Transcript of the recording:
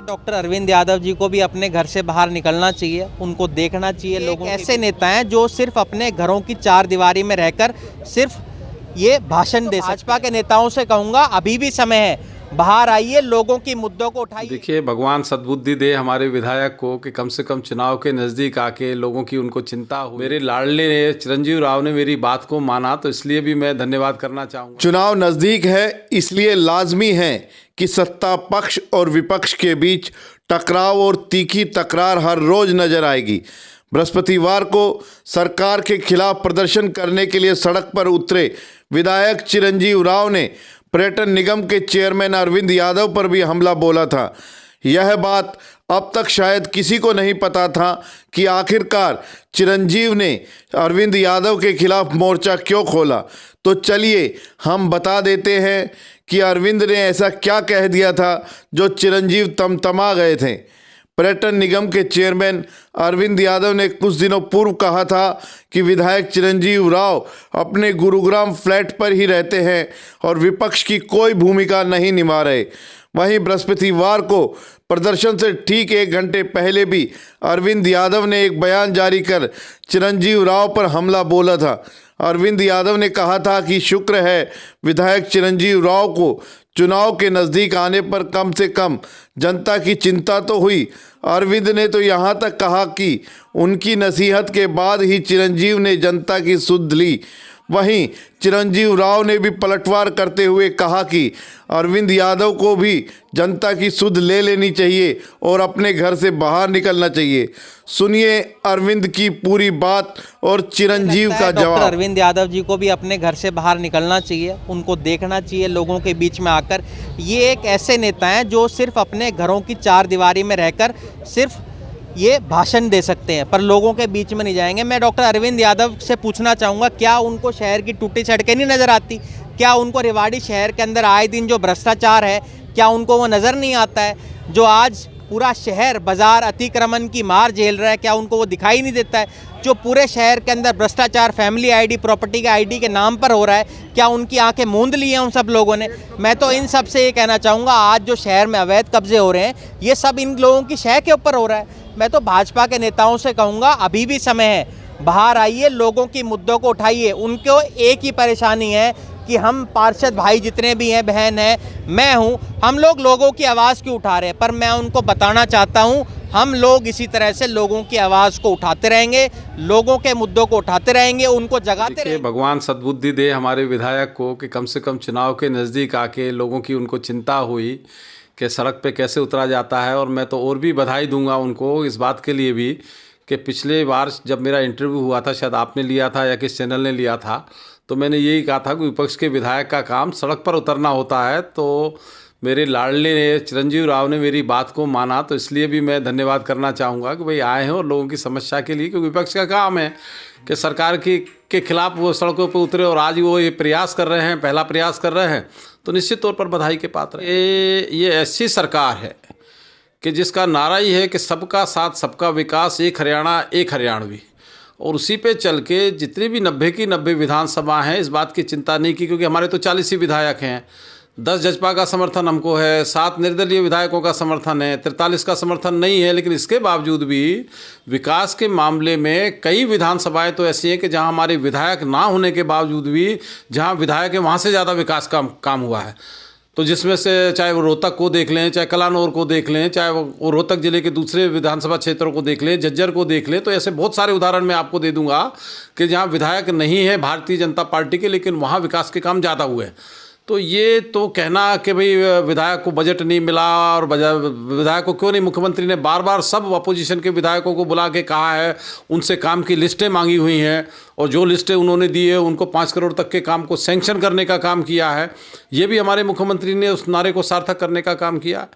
Doctor Arvind Yadav ji को भी अपने घर से बाहर निकलना चाहिए, उनको देखना चाहिए। लोग ऐसे नेता हैं जो सिर्फ अपने घरों की चार दीवारी में रहकर सिर्फ ये भाषण दे। भाजपा के नेताओं से कहूँगा अभी भी समय है, बाहर आइए, लोगों की मुद्दों को उठाइए। देखिए, भगवान सद्बुद्धि दे हमारे विधायक को कि कम से कम चुनाव के नज़दीक आके लोगों की उनको चिंता हो। मेरे लाडले ने चिरंजीव राव ने मेरी बात को माना, तो इसलिए भी मैं धन्यवाद करना चाहूँगा। चुनाव नज़दीक है, इसलिए लाजमी है कि सत्ता पक्ष और विपक्ष के बीच टकराव और तीखी तकरार हर रोज नजर आएगी। बृहस्पतिवार को सरकार के खिलाफ प्रदर्शन करने के लिए सड़क पर उतरे विधायक चिरंजीव राव ने पर्यटन निगम के चेयरमैन अरविंद यादव पर भी हमला बोला था। यह बात अब तक शायद किसी को नहीं पता था कि आखिरकार चिरंजीव ने अरविंद यादव के खिलाफ मोर्चा क्यों खोला। तो चलिए हम बता देते हैं कि अरविंद ने ऐसा क्या कह दिया था जो चिरंजीव तमतमा गए थे। पर्यटन निगम के चेयरमैन अरविंद यादव ने कुछ दिनों पूर्व कहा था कि विधायक चिरंजीव राव अपने गुरुग्राम फ्लैट पर ही रहते हैं और विपक्ष की कोई भूमिका नहीं निभा रहे। वहीं बृहस्पतिवार को प्रदर्शन से ठीक 1 घंटे पहले भी अरविंद यादव ने एक बयान जारी कर चिरंजीव राव पर हमला बोला था। अरविंद यादव ने कहा था कि शुक्र है विधायक चिरंजीव राव को चुनाव के नज़दीक आने पर कम से कम जनता की चिंता तो हुई। अरविंद ने तो यहाँ तक कहा कि उनकी नसीहत के बाद ही चिरंजीव ने जनता की सुध ली। वहीं चिरंजीव राव ने भी पलटवार करते हुए कहा कि अरविंद यादव को भी जनता की सुध ले लेनी चाहिए और अपने घर से बाहर निकलना चाहिए। सुनिए अरविंद की पूरी बात और चिरंजीव का जवाब। अरविंद यादव जी को भी अपने घर से बाहर निकलना चाहिए, उनको देखना चाहिए लोगों के बीच में आकर। ये एक ऐसे नेता हैं जो सिर्फ अपने घरों की चार दीवारी में रहकर सिर्फ ये भाषण दे सकते हैं, पर लोगों के बीच में नहीं जाएंगे। मैं डॉक्टर अरविंद यादव से पूछना चाहूँगा, क्या उनको शहर की टूटी सड़कें नहीं नज़र आती? क्या उनको रेवाड़ी शहर के अंदर आए दिन जो भ्रष्टाचार है, क्या उनको वो नज़र नहीं आता है? जो आज पूरा शहर बाजार अतिक्रमण की मार झेल रहा है, क्या उनको वो दिखाई नहीं देता है? जो पूरे शहर के अंदर भ्रष्टाचार फैमिली आईडी, प्रॉपर्टी के आईडी के नाम पर हो रहा है, क्या उनकी आंखें मूंद ली हैं उन सब लोगों ने? मैं तो इन सब से ये कहना चाहूँगा, आज जो शहर में अवैध कब्जे हो रहे हैं, ये सब इन लोगों की शह के ऊपर हो रहा है। मैं तो भाजपा के नेताओं से कहूँगा अभी भी समय है, बाहर आइए, लोगों की मुद्दों को उठाइए। उनको एक ही परेशानी है कि हम पार्षद भाई जितने भी हैं, बहन हैं, मैं हूं, हम लोग लोगों की आवाज़ क्यों उठा रहे हैं? पर मैं उनको बताना चाहता हूं, हम लोग इसी तरह से लोगों की आवाज़ को उठाते रहेंगे, लोगों के मुद्दों को उठाते रहेंगे, उनको जगाते रहेंगे। भगवान सद्बुद्धि दे हमारे विधायक को कि कम से कम चुनाव के नज़दीक आके लोगों की उनको चिंता हुई कि सड़क पे कैसे उतरा जाता है। और मैं तो और भी बधाई दूंगा उनको इस बात के लिए भी कि पिछले बार जब मेरा इंटरव्यू हुआ था, शायद आपने लिया था या किस चैनल ने लिया था, तो मैंने यही कहा था कि विपक्ष के विधायक का काम सड़क पर उतरना होता है। तो मेरे लाडले ने चिरंजीव राव ने मेरी बात को माना, तो इसलिए भी मैं धन्यवाद करना चाहूँगा कि भाई आए हैं और लोगों की समस्या के लिए, क्योंकि विपक्ष का काम है कि सरकार के खिलाफ वो सड़कों पर उतरे और आज वो ये प्रयास कर रहे हैं, पहला प्रयास कर रहे हैं, तो निश्चित तौर पर बधाई के पात्र है। ये ऐसी सरकार है कि जिसका नारा ही है कि सबका साथ सबका विकास, एक हरियाणा एक हरियाणवी, और उसी पे चल के जितनी भी 90 की 90 विधानसभा हैं, इस बात की चिंता नहीं की, क्योंकि हमारे तो 40 ही विधायक हैं। 10 जजपा का समर्थन हमको है, 7 निर्दलीय विधायकों का समर्थन है, 43 का समर्थन नहीं है, लेकिन इसके बावजूद भी विकास के मामले में कई विधानसभाएं तो ऐसी हैं कि जहां हमारे विधायक ना होने के बावजूद भी जहां विधायक है वहां से ज़्यादा विकास का काम हुआ है। तो जिसमें से चाहे वो रोहतक को देख लें, चाहे कलानौर को देख लें, चाहे वो रोहतक जिले के दूसरे विधानसभा क्षेत्रों को देख लें, झज्जर को देख लें, तो ऐसे बहुत सारे उदाहरण मैं आपको दे दूंगा कि जहां विधायक नहीं है भारतीय जनता पार्टी के, लेकिन वहां विकास के काम ज़्यादा हुए हैं। तो ये तो कहना कि भाई विधायक को बजट नहीं मिला और विधायक को क्यों नहीं, मुख्यमंत्री ने बार बार सब अपोजिशन के विधायकों को बुला के कहा है, उनसे काम की लिस्टें मांगी हुई हैं, और जो लिस्टें उन्होंने दी है उनको 5 करोड़ तक के काम को सैंक्शन करने का काम किया है। ये भी हमारे मुख्यमंत्री ने उस नारे को सार्थक करने का काम किया।